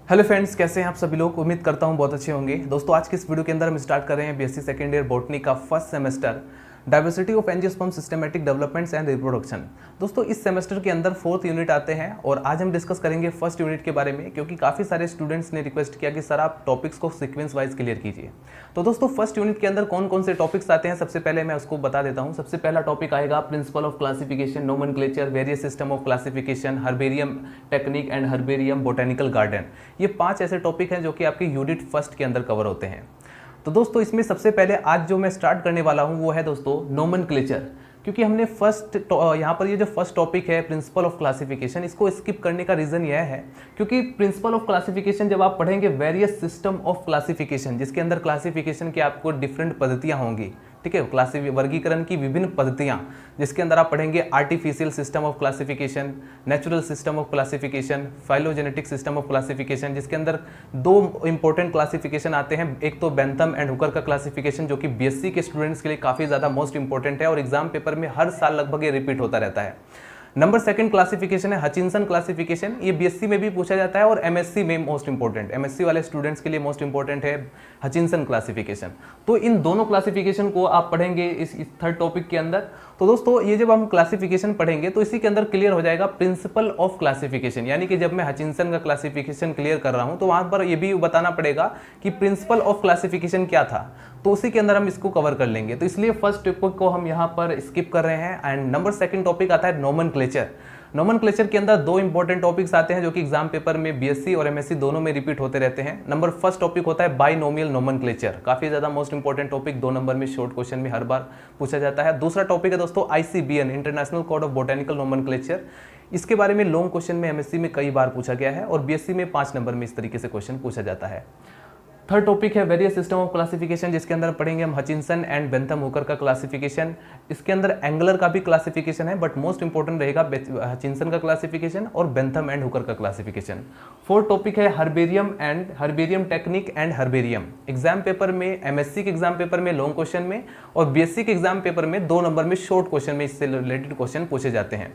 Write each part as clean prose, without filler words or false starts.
Hello friends, कैसे हैं आप सभी लोग। उम्मीद करता हूं बहुत अच्छे होंगे। दोस्तों आज के इस वीडियो के अंदर हम स्टार्ट कर रहे हैं बीएससी सेकेंड ईयर बॉटनी का first semester diversity of angiosperm systematic developments and reproduction. दोस्तों इस सेमेस्टर के अंदर 4th यूनिट आते हैं और आज हम डिस्कस करेंगे फर्स्ट यूनिट के बारे में, क्योंकि काफ़ी सारे स्टूडेंट्स ने रिक्वेस्ट किया कि सर आप टॉपिक्स को सीक्वेंस वाइज क्लियर कीजिए। तो दोस्तों फर्स्ट यूनिट के अंदर कौन कौन से टॉपिक्स आते हैं सबसे पहले मैं उसको बता देता हूँ। सबसे पहला टॉपिक आएगा principle of classification, nomenclature, various system of classification, herbarium technique and herbarium botanical garden. ये 5 ऐसे टॉपिक हैं जो कि आपके यूनिट फर्स्ट के अंदर कवर होते हैं। तो दोस्तों इसमें सबसे पहले आज जो मैं स्टार्ट करने वाला हूँ वो है दोस्तों नोमेनक्लेचर, क्योंकि हमने यहाँ पर ये जो फर्स्ट टॉपिक है प्रिंसिपल ऑफ क्लासिफिकेशन, इसको स्किप करने का रीज़न यह है क्योंकि प्रिंसिपल ऑफ क्लासिफिकेशन जब आप पढ़ेंगे वेरियस सिस्टम ऑफ क्लासिफिकेशन, जिसके अंदर क्लासिफिकेशन की आपको डिफरेंट पद्धतियाँ होंगी, ठीक है, वर्गीकरण की विभिन्न पद्धतियाँ, जिसके अंदर आप पढ़ेंगे artificial system of classification, natural system of classification, phylogenetic system of classification, जिसके अंदर 2 इंपॉर्टेंट क्लासिफिकेशन आते हैं। एक तो बेंथम एंड हुकर का क्लासिफिकेशन, जो कि बीएससी के स्टूडेंट्स के लिए काफ़ी ज़्यादा मोस्ट इंपॉर्टेंट है और एग्जाम पेपर में हर साल लगभग ये रिपीट होता रहता है। नंबर 2 क्लासिफिकेशन है हचिंसन क्लासिफिकेशन। ये बीएससी में भी पूछा जाता है और एमएससी में मोस्ट इंपॉर्टेंट, एमएससी वाले स्टूडेंट्स के लिए मोस्ट इंपॉर्टेंट है हचिंसन क्लासिफिकेशन। तो इन दोनों क्लासिफिकेशन को आप पढ़ेंगे इस थर्ड टॉपिक के अंदर। तो दोस्तों ये जब हम क्लासिफिकेशन पढ़ेंगे तो इसी के अंदर क्लियर हो जाएगा प्रिंसिपल ऑफ क्लासिफिकेशन, यानी कि जब मैं हचिंसन का क्लासिफिकेशन क्लियर कर रहा हूं तो वहां पर ये भी बताना पड़ेगा कि प्रिंसिपल ऑफ क्लासिफिकेशन क्या था, तो उसी के अंदर हम इसको कवर कर लेंगे। तो इसलिए फर्स्ट टॉपिक को हम यहाँ पर स्किप कर रहे हैं। एंड नंबर 2 टॉपिक आता है नोमेनक्लेचर। नोमेनक्लेचर के अंदर 2 इंपॉर्टेंट टॉपिक्स आते हैं जो कि एग्जाम पेपर में बीएससी और एमएससी दोनों में रिपीट होते रहते हैं। नंबर 1 टॉपिक होता है बाइनोमियल नोमेनक्लेचर, काफी ज्यादा मोस्ट इंपॉर्टेंट टॉपिक, 2 नंबर में शॉर्ट क्वेश्चन में हर बार पूछा जाता है। दूसरा टॉपिक है दोस्तों ICBN, international code of botanical nomenclature. इसके बारे में लॉन्ग क्वेश्चन में एमएससी में कई बार पूछा गया है और बीएससी में 5 नंबर में इस तरीके से क्वेश्चन पूछा जाता है। थर्ड टॉपिक है वेरियस सिस्टम ऑफ क्लासिफिकेशन, जिसके अंदर पढ़ेंगे हम हचिंसन एंड बेंथम हुकर का क्लासिफिकेशन। इसके अंदर एंगुलर का भी क्लासिफिकेशन है, बट मोस्ट इंपॉर्टेंट रहेगा हचिंसन का क्लासिफिकेशन और बेंथम एंड हुकर का क्लासिफिकेशन। फोर्थ टॉपिक है herbarium technique and herbarium. Exam paper में, एमएससी के एग्जाम पेपर में लॉन्ग क्वेश्चन में और बीएससी के एग्जाम पेपर में 2 नंबर में शॉर्ट क्वेश्चन में इससे रिलेटेड क्वेश्चन पूछे जाते हैं।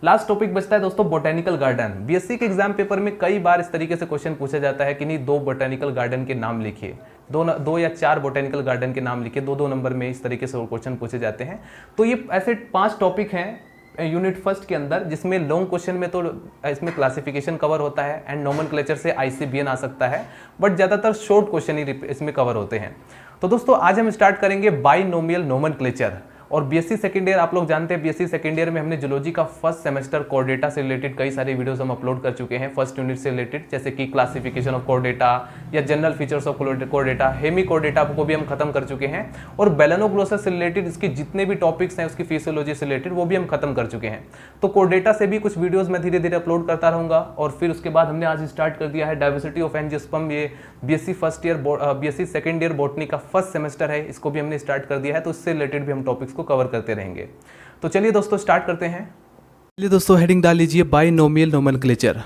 लास्ट टॉपिक बचता है दोस्तों बोटेनिकल गार्डन। बीएससी के एग्जाम पेपर में कई बार इस तरीके से क्वेश्चन पूछा जाता है कि नहीं 2 बोटेनिकल गार्डन के नाम लिखिए, 2 या 4 बोटेनिकल गार्डन के नाम लिखिए, 2-2 नंबर में इस तरीके से क्वेश्चन पूछे जाते हैं। तो ये ऐसे 5 टॉपिक हैं यूनिट फर्स्ट के अंदर, जिसमें लॉन्ग क्वेश्चन में तो इसमें क्लासिफिकेशन कवर होता है एंड नोमेनक्लेचर से आईसीबीएन आ सकता है, बट ज़्यादातर शॉर्ट क्वेश्चन ही इसमें कवर होते हैं। तो दोस्तों आज हम स्टार्ट करेंगे बाइनोमियल नोमेनक्लेचर। और बीएससी सेकेंड ईयर आप लोग जानते हैं, बीएससी सेकेंड ईयर में हमने जूलॉजी का फर्स्ट सेमेस्टर कोर्डेटा से रिलेटेड कई सारे वीडियोस हम अपलोड कर चुके हैं फर्स्ट यूनिट से रिलेटेड, जैसे कि क्लासिफिकेशन ऑफ कोर्डेटा या general features of chordata, hemichordata को भी हम खत्म कर चुके हैं और बेलेनोग्लोसस से रिलेटेड इसके जितने भी टॉपिक्स हैं उसकी फिजियोलॉजी से रिलेटेड वो भी हम खत्म कर चुके हैं। तो कोर्डेटा से भी कुछ वीडियोज मैं धीरे धीरे अपलोड करता रहूंगा। और फिर उसके बाद हमने आज स्टार्ट कर दिया है डाइवर्सिटी ऑफ एंजियोस्पर्म, ये बीएससी सेकेंड ईयर बॉटनी का फर्स्ट सेमेस्टर है, इसको भी हमने स्टार्ट कर दिया है। तो इससे रिलेटेड भी हम टॉपिक्स को कवर करते रहेंगे। तो चलिए दोस्तों स्टार्ट करते हैं। चलिए दोस्तों हेडिंग डाल लीजिए binomial nomenclature.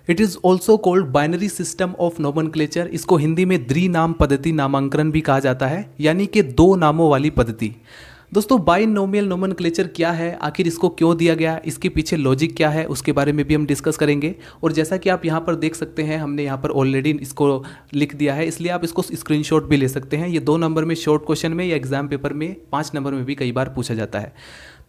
It is also called binary system of nomenclature. इसको हिंदी में द्विनाम पद्धति नामांकन भी कहा जाता है, यानी कि 2 नामों वाली पद्धति। दोस्तों बाइनोमियल नोमेनक्लेचर क्या है, आखिर इसको क्यों दिया गया, इसके पीछे लॉजिक क्या है, उसके बारे में भी हम डिस्कस करेंगे। और जैसा कि आप यहाँ पर देख सकते हैं, हमने यहाँ पर ऑलरेडी इसको लिख दिया है, इसलिए आप इसको स्क्रीनशॉट भी ले सकते हैं। ये 2 नंबर में शॉर्ट क्वेश्चन में या एग्जाम पेपर में 5 नंबर में भी कई बार पूछा जाता है।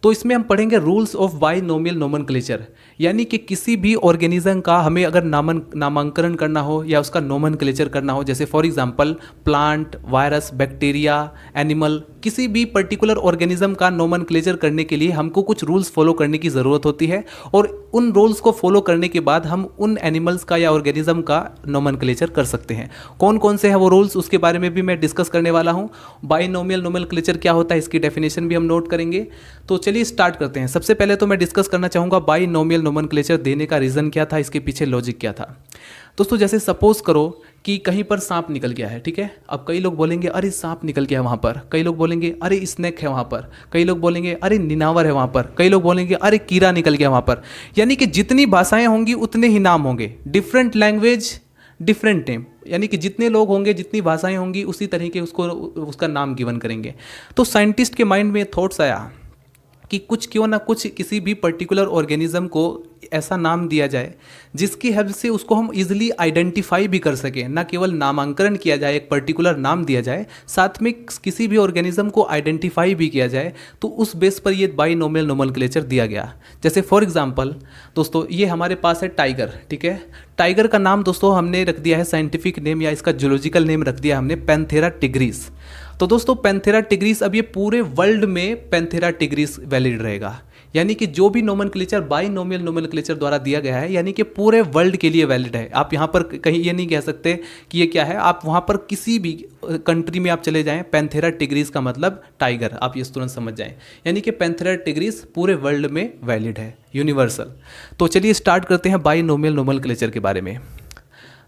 तो इसमें हम पढ़ेंगे रूल्स ऑफ बाइनोमियल नोमेनक्लेचर, यानी कि किसी भी ऑर्गेनिज्म का हमें अगर नामांकन करना हो या उसका नोमेनक्लेचर करना हो, जैसे for example plant, virus, bacteria, animal, किसी भी पर्टिकुलर ऑर्गेनिज्म का नोमेनक्लेचर करने के लिए हमको कुछ रूल्स फॉलो करने की ज़रूरत होती है। और उन रूल्स को फॉलो करने के बाद हम उन एनिमल्स का या ऑर्गेनिज्म का नोमेनक्लेचर कर सकते हैं। कौन कौन से हैं वो रूल्स, उसके बारे में भी मैं डिस्कस करने वाला हूँ। बाइनोमियल नोमेनक्लेचर क्या होता है, इसकी डेफिनेशन भी हम नोट करेंगे। तो चलिए स्टार्ट करते हैं। सबसे पहले तो मैं डिस्कस करना चाहूँगा बाइनोमियल नोमेनक्लेचर देने का रीज़न क्या था, इसके पीछे लॉजिक क्या था। दोस्तों जैसे सपोज करो कि कहीं पर सांप निकल गया है, ठीक है। अब कई लोग बोलेंगे अरे सांप निकल गया वहाँ पर, कई लोग बोलेंगे अरे स्नेक है वहाँ पर, कई लोग बोलेंगे अरे निनावर है वहाँ पर, कई लोग बोलेंगे अरे कीड़ा निकल गया वहाँ पर। यानी कि जितनी भाषाएं होंगी उतने ही नाम होंगे, डिफरेंट लैंग्वेज डिफरेंट नेम, यानी कि जितने लोग होंगे जितनी भाषाएं होंगी उसी तरीके उसका नाम गिवन करेंगे। तो साइंटिस्ट के माइंड में थॉट्स आया कि कुछ क्यों ना कुछ किसी भी पर्टिकुलर ऑर्गेनिज्म को ऐसा नाम दिया जाए जिसकी हेल्प से उसको हम इजीली आइडेंटिफाई भी कर सकें, ना केवल नामांकन किया जाए, एक पर्टिकुलर नाम दिया जाए, साथ में किसी भी ऑर्गेनिज्म को आइडेंटिफाई भी किया जाए, तो उस बेस पर ये बाइनोमियल नोमेनक्लेचर दिया गया। जैसे फॉर एग्जांपल दोस्तों ये हमारे पास है टाइगर, ठीक है। टाइगर का नाम दोस्तों हमने रख दिया है साइंटिफिक नेम या इसका जूलॉजिकल नेम रख दिया हमने पैंथेरा टिग्रिस। तो दोस्तों पैंथेरा टिग्रिस, अब ये पूरे वर्ल्ड में पैंथेरा टिग्रिस वैलिड रहेगा, यानी कि जो भी नोमेनक्लेचर बाइनोमियल नोमेनक्लेचर द्वारा दिया गया है यानी कि पूरे वर्ल्ड के लिए वैलिड है। आप यहाँ पर कहीं ये नहीं कह सकते कि ये क्या है, आप वहाँ पर किसी भी कंट्री में आप चले जाएं, पैंथेरा टिग्रिस का मतलब टाइगर, आप ये तुरंत समझ जाएं, यानी कि पैंथेरा टिग्रिस पूरे वर्ल्ड में वैलिड है, यूनिवर्सल। तो चलिए स्टार्ट करते हैं बाइनोमियल नोमेनक्लेचर के बारे में।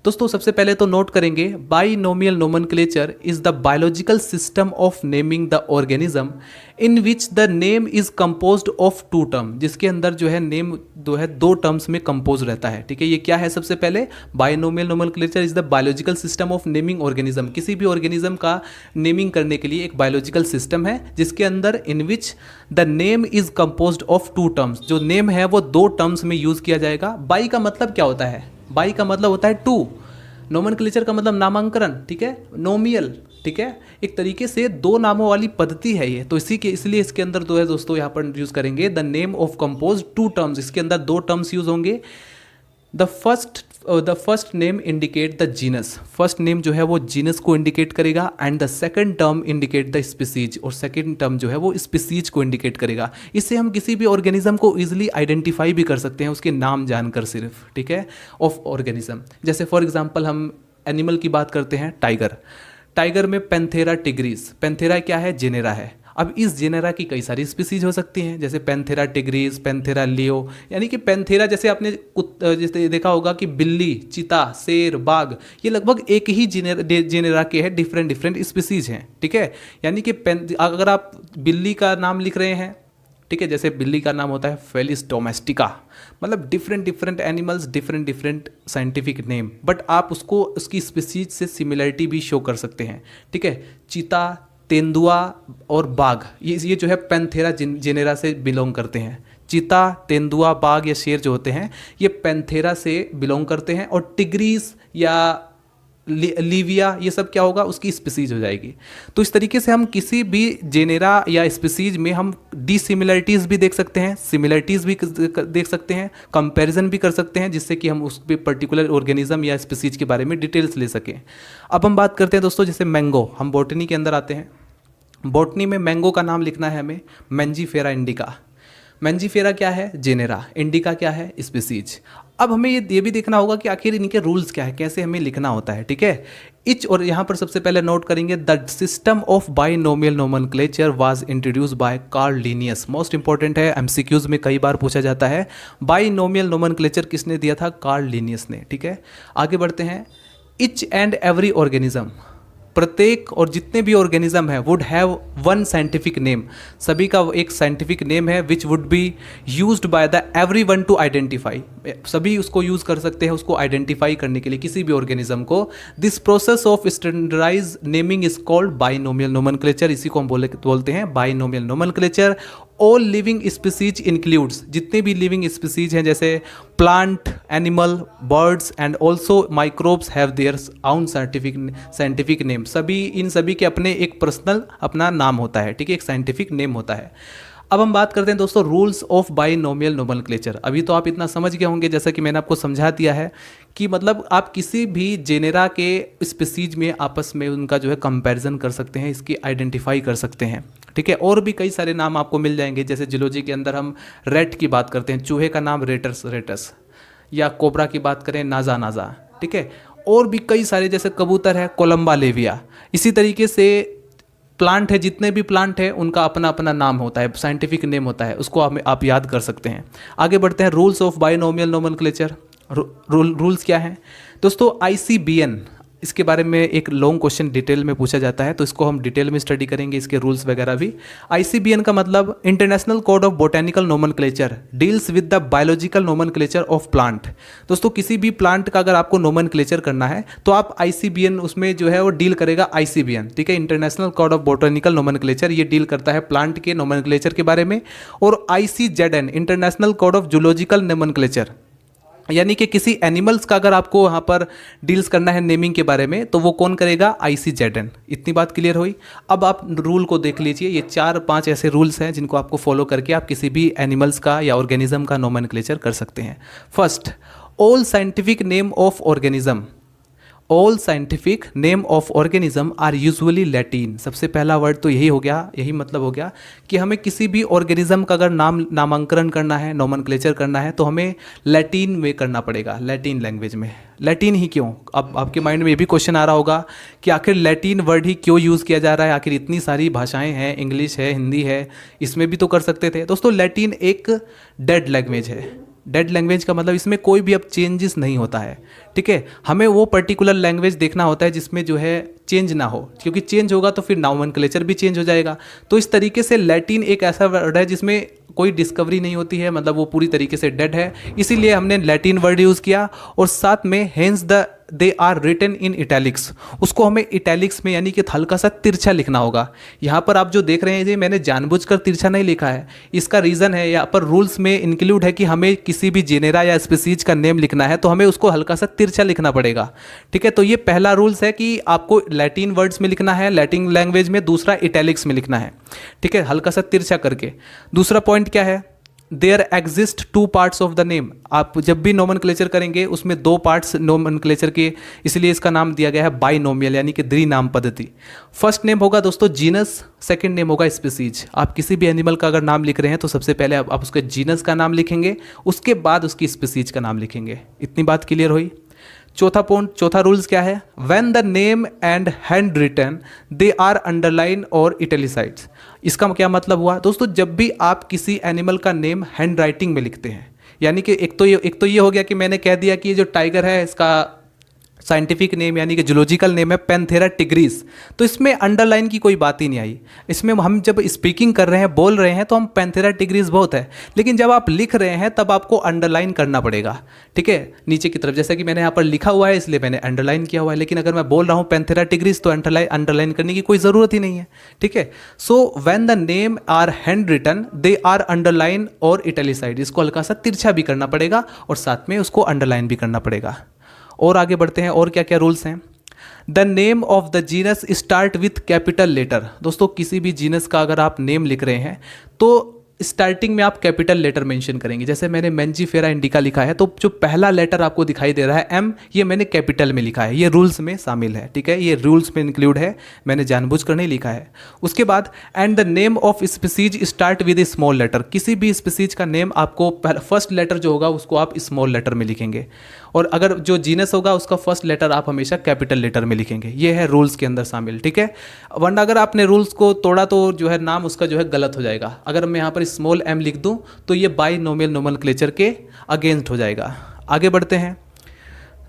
दोस्तों सबसे पहले तो नोट करेंगे binomial nomenclature is the biological system of naming the organism in which the name is composed of two term, जिसके अंदर जो है नेम दो टर्म्स में कंपोज रहता है, ठीक है। ये क्या है, सबसे पहले binomial nomenclature is the biological system of naming organism, किसी भी ऑर्गेनिज्म का नेमिंग करने के लिए एक बायोलॉजिकल सिस्टम है जिसके अंदर in which the name is composed of two terms, जो नेम है वो दो टर्म्स में यूज किया जाएगा। बाई का मतलब क्या होता है, बाई का मतलब होता है टू, नोमेनक्लेचर का मतलब नामांकन, ठीक है, नोमियल, ठीक है, एक तरीके से दो नामों वाली पद्धति है ये, तो इसलिए इसके अंदर दो है दोस्तों, यहाँ पर यूज करेंगे the name of compose two terms, इसके अंदर दो टर्म्स यूज होंगे। The first name indicate the genus, first name जो है वो जीनस को इंडिकेट करेगा, and the second term indicate the species, और सेकंड टर्म जो है वो स्पीसीज को इंडिकेट करेगा। इससे हम किसी भी ऑर्गेनिज्म को इजीली आइडेंटिफाई भी कर सकते हैं उसके नाम जानकर सिर्फ, ठीक है, ऑफ ऑर्गेनिज्म। जैसे फॉर एग्जांपल हम एनिमल की बात करते हैं, टाइगर, टाइगर में पैंथेरा टिग्रिस, पैंथेरा क्या है, जेनेरा है। अब इस जेनेरा की कई सारी स्पीसीज हो सकती हैं, जैसे पैंथेरा टिग्रिस, पैंथेरा लियो, यानी कि पैंथेरा जैसे आपने जैसे देखा होगा कि बिल्ली, चीता, शेर, बाघ, ये लगभग एक ही जेनेरा के हैं, डिफरेंट स्पीसीज हैं, ठीक है। यानी कि अगर आप बिल्ली का नाम लिख रहे हैं, ठीक है, जैसे बिल्ली का नाम होता है फेलिस डोमेस्टिका, मतलब different animals, different scientific name, but आप उसको उसकी स्पीसीज से सिमिलरिटी भी शो कर सकते हैं, ठीक है। चीता, तेंदुआ और बाघ, ये जो है पैंथेरा जेनेरा से बिलोंग करते हैं। चीता, तेंदुआ, बाघ या शेर जो होते हैं ये पैंथेरा से बिलोंग करते हैं, और टिग्रिस या लीविया ये सब क्या होगा, उसकी स्पीसीज हो जाएगी। तो इस तरीके से हम किसी भी जेनेरा या स्पीसीज में हम डिसिमिलरिटीज़ भी देख सकते हैं, सिमिलरिटीज़ भी देख सकते हैं, कंपैरिजन भी कर सकते हैं, जिससे कि हम उस पर्टिकुलर ऑर्गेनिज्म या स्पीसीज के बारे में डिटेल्स ले सकें। अब हम बात करते हैं दोस्तों, जैसे मैंगो, हम बॉटनी के अंदर आते हैं, बॉटनी में मैंगो का नाम लिखना है हमें, मैंजीफेरा इंडिका। मैंजीफेरा क्या है, जेनेरा, इंडिका क्या है, स्पीसीज। अब हमें ये भी देखना होगा कि आखिर इनके रूल्स क्या है, कैसे हमें लिखना होता है, ठीक है। इच, और यहाँ पर सबसे पहले नोट करेंगे the system of binomial nomenclature was introduced by Karl Linnaeus. Most important है, एमसीक्यूज में कई बार पूछा जाता है, बाइनोमियल नोमेनक्लेचर किसने दिया था, कार्ल लिनियस ने, ठीक है। आगे बढ़ते हैं, इच एंड एवरी ऑर्गेनिज्म, प्रत्येक और जितने भी ऑर्गेनिज्म है would have one scientific name, सभी का एक साइंटिफिक नेम है, which would be used by the everyone to identify, सभी उसको यूज कर सकते हैं उसको आइडेंटिफाई करने के लिए किसी भी ऑर्गेनिज्म को। This process of standardize naming is called binomial nomenclature, इसी को हम बोलते हैं binomial nomenclature. All living species includes, जितने भी लिविंग स्पीसीज हैं जैसे plant, animal, birds and also microbes have their own scientific name, सभी इन सभी के अपने एक पर्सनल अपना नाम होता है, ठीक है, एक साइंटिफिक नेम होता है। अब हम बात करते हैं दोस्तों रूल्स ऑफ बाइनोमियल नोमेनक्लेचर। अभी तो आप इतना समझ गए होंगे, जैसा कि मैंने आपको समझा दिया है कि मतलब आप किसी भी जेनेरा के स्पीसीज में आपस में उनका जो है कंपैरिजन कर सकते हैं, इसकी आइडेंटिफाई कर सकते हैं, ठीक है। और भी कई सारे नाम आपको मिल जाएंगे, जैसे जूलॉजी के अंदर हम रेट की बात करते हैं, चूहे का नाम रेटस, या कोबरा की बात करें नाजा, ठीक है। और भी कई सारे, जैसे कबूतर है कोलम्बा लेविया। इसी तरीके से प्लांट है, जितने भी प्लांट है उनका अपना अपना नाम होता है, साइंटिफिक नेम होता है, उसको आप याद कर सकते हैं। आगे बढ़ते हैं, rules of binomial nomenclature. Rules क्या हैं दोस्तों, ICBN इसके बारे में एक लॉन्ग क्वेश्चन डिटेल में पूछा जाता है, तो इसको हम डिटेल में स्टडी करेंगे, इसके रूल्स वगैरह भी। ICBN का मतलब international code of botanical nomenclature, deals with the biological nomenclature of plant. दोस्तों किसी भी प्लांट का अगर आपको नोमेनक्लेचर करना है तो आप ICBN उसमें जो है वो डील करेगा ICBN, ठीक है, international code of botanical nomenclature, ये डील करता है प्लांट के नोमेनक्लेचर के बारे में। और ICZN international code of zoological nomenclature, यानी कि किसी एनिमल्स का अगर आपको वहाँ पर डील्स करना है नेमिंग के बारे में तो वो कौन करेगा, ICZN। इतनी बात क्लियर हुई। अब आप रूल को देख लीजिए, ये 4-5 ऐसे रूल्स हैं जिनको आपको फॉलो करके आप किसी भी एनिमल्स का या ऑर्गेनिज्म का नोमेनक्लेचर कर सकते हैं। First, all scientific name of organism, all scientific name of organism are usually Latin. सबसे पहला वर्ड तो यही हो गया, यही मतलब हो गया कि हमें किसी भी ऑर्गेनिज्म का अगर नामांकन करना है, नोमेनक्लेचर करना है तो हमें लैटिन में करना पड़ेगा, लैटिन लैंग्वेज में। लैटिन ही क्यों? अब आपके माइंड में ये भी क्वेश्चन आ रहा होगा कि आखिर लैटिन वर्ड ही क्यों यूज़ किया जा रहा है, आखिर इतनी सारी भाषाएं हैं, इंग्लिश है, हिंदी है, इसमें भी तो कर सकते थे। दोस्तों लैटिन एक डेड लैंग्वेज है। डेड लैंग्वेज का मतलब इसमें कोई भी अब चेंजेस नहीं होता है, ठीक है। हमें वो पर्टिकुलर लैंग्वेज देखना होता है जिसमें जो है चेंज ना हो, क्योंकि चेंज होगा तो फिर नोमेनक्लेचर भी चेंज हो जाएगा। तो इस तरीके से लैटिन एक ऐसा वर्ड है जिसमें कोई डिस्कवरी नहीं होती है, मतलब वो पूरी तरीके से डेड है, इसीलिए हमने लैटिन वर्ड यूज़ किया। और साथ में hence they are written in italics, उसको हमें इटैलिक्स में यानी कि हल्का सा तिरछा लिखना होगा। यहाँ पर आप जो देख रहे हैं जी, मैंने जानबूझकर तिरछा नहीं लिखा है, इसका रीज़न है यहाँ पर रूल्स में इंक्लूड है कि हमें किसी भी जेनेरा या स्पीसीज का नेम लिखना है तो हमें उसको हल्का सा तिरछा लिखना पड़ेगा, ठीक है। तो ये पहला रूल्स है कि आपको लैटिन वर्ड्स में लिखना है, लैटिन लैंग्वेज में, दूसरा इटैलिक्स में लिखना है, ठीक है, हल्का सा तिरछा करके। दूसरा पॉइंट क्या है, there exist 2 parts of the name. आप जब भी नोमेनक्लेचर करेंगे उसमें 2 पार्ट्स नोमेनक्लेचर के, इसलिए इसका नाम दिया गया है बाइनोमियल, यानी कि द्विनाम पद्धति। फर्स्ट नेम होगा दोस्तों जीनस, सेकंड नेम होगा स्पीसीज। आप किसी भी एनिमल का अगर नाम लिख रहे हैं तो सबसे पहले आप उसके जीनस का नाम लिखेंगे, उसके बाद उसकी स्पीसीज का नाम लिखेंगे। इतनी बात क्लियर हुई। चौथा पॉइंट, चौथा रूल्स क्या है, when the name and handwritten they are underline और इटैलिसाइड्स। इसका क्या मतलब हुआ दोस्तों, जब भी आप किसी एनिमल का नेम हैंड राइटिंग में लिखते हैं, यानी कि एक तो ये हो गया कि मैंने कह दिया कि ये जो टाइगर है इसका साइंटिफिक नेम यानी कि जूलॉजिकल नेम है पैंथेरा टिग्रिस, तो इसमें अंडरलाइन की कोई बात ही नहीं आई। इसमें हम जब स्पीकिंग कर रहे हैं, बोल रहे हैं, तो हम पैंथेरा टिग्रिस बहुत है, लेकिन जब आप लिख रहे हैं तब आपको अंडरलाइन करना पड़ेगा, ठीक है, नीचे की तरफ। जैसा कि मैंने यहाँ पर लिखा हुआ है इसलिए मैंने अंडरलाइन किया हुआ है, लेकिन अगर मैं बोल रहा हूँ पैंथेरा टिग्रिस तो अंडरलाइन करने की कोई ज़रूरत ही नहीं है, ठीक है। So when the name are handwritten they are underline और इटैलिसाइड, इसको हल्का सा तिरछा भी करना पड़ेगा और साथ में उसको अंडरलाइन भी करना पड़ेगा। और आगे बढ़ते हैं, और क्या क्या रूल्स हैं। The name of the genus start with capital letter. दोस्तों किसी भी जीनस का अगर आप नेम लिख रहे हैं तो स्टार्टिंग में आप कैपिटल लेटर मेंशन करेंगे। जैसे मैंने मैंजीफेरा इंडिका लिखा है तो जो पहला लेटर आपको दिखाई दे रहा है M, ये मैंने कैपिटल में लिखा है, ये रूल्स में शामिल है, ठीक है, ये रूल्स में इंक्लूड है, मैंने जानबूझकर नहीं लिखा है। उसके बाद and the name of species start with a small letter. किसी भी स्पीसीज का नेम आपको फर्स्ट लेटर जो होगा उसको आप स्मॉल लेटर में लिखेंगे, और अगर जो जीनस होगा उसका फर्स्ट लेटर आप हमेशा कैपिटल लेटर में लिखेंगे। ये है रूल्स के अंदर शामिल, ठीक है। वरना अगर आपने रूल्स को तोड़ा तो जो है नाम उसका जो है गलत हो जाएगा। अगर मैं यहाँ पर स्मॉल m लिख दूं तो ये बाइनोमियल नोमेनक्लेचर के अगेंस्ट हो जाएगा। आगे बढ़ते हैं।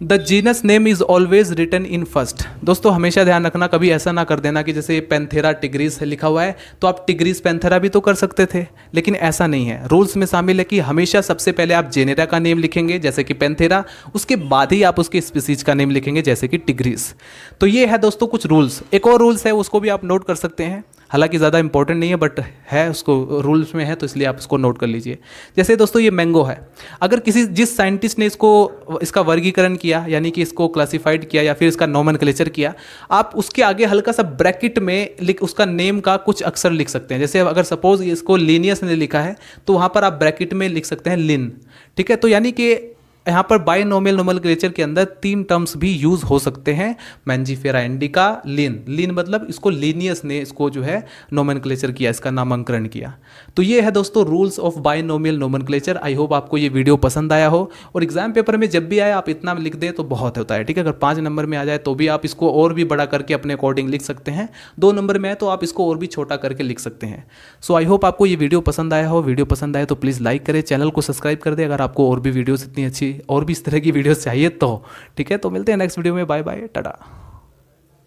The genus name is always written in first. दोस्तों हमेशा ध्यान रखना, कभी ऐसा ना कर देना कि जैसे पैंथेरा टिग्रिस लिखा हुआ है तो आप टिग्रिस पैंथेरा भी तो कर सकते थे, लेकिन ऐसा नहीं है। रूल्स में शामिल है कि हमेशा सबसे पहले आप जेनेरा का नेम लिखेंगे जैसे कि पैंथेरा, उसके बाद ही आप उसके स्पीसीज का नेम लिखेंगे जैसे कि टिग्रिस। तो ये है दोस्तों कुछ रूल्स। एक और रूल्स है उसको भी आप नोट कर सकते हैं, हालांकि ज़्यादा इंपॉर्टेंट नहीं है बट है, उसको रूल्स में है तो इसलिए आप उसको नोट कर लीजिए। जैसे दोस्तों ये मैंगो है, अगर जिस साइंटिस्ट ने इसका वर्गीकरण किया यानी कि इसको क्लासिफाइड किया या फिर इसका नोमेनक्लेचर किया, आप उसके आगे हल्का सा ब्रैकेट में उसका नेम का कुछ अक्षर लिख सकते हैं। जैसे अगर सपोज इसको लिनियस ने लिखा है तो वहाँ पर आप ब्रैकेट में लिख सकते हैं लिन, ठीक है। तो यानी कि यहाँ पर बाइनोमियल नोमेनक्लेचर के अंदर 3 टर्म्स भी यूज हो सकते हैं, मैंजीफेरा इंडिका, लिन मतलब इसको लीनियस ने इसको जो है नोमेनक्लेचर किया, इसका नामांकन किया। तो ये है दोस्तों rules of binomial nomenclature. I hope आपको ये वीडियो पसंद आया हो, और एग्जाम पेपर में जब भी आए आप इतना लिख दें तो बहुत होता है, ठीक है। अगर 5 नंबर में आ जाए तो भी आप इसको और भी बड़ा करके अपने अकॉर्डिंग लिख सकते हैं, 2 नंबर में आए तो आप इसको और भी छोटा करके लिख सकते हैं। सो आई होप आपको ये वीडियो पसंद आया हो। वीडियो पसंद आए तो प्लीज़ लाइक करें, चैनल को सब्सक्राइब कर दें अगर आपको और भी वीडियोस इतनी अच्छी और भी इस तरह की वीडियोस चाहिए तो, ठीक है। तो मिलते हैं नेक्स्ट वीडियो में, बाय बाय, टाटा।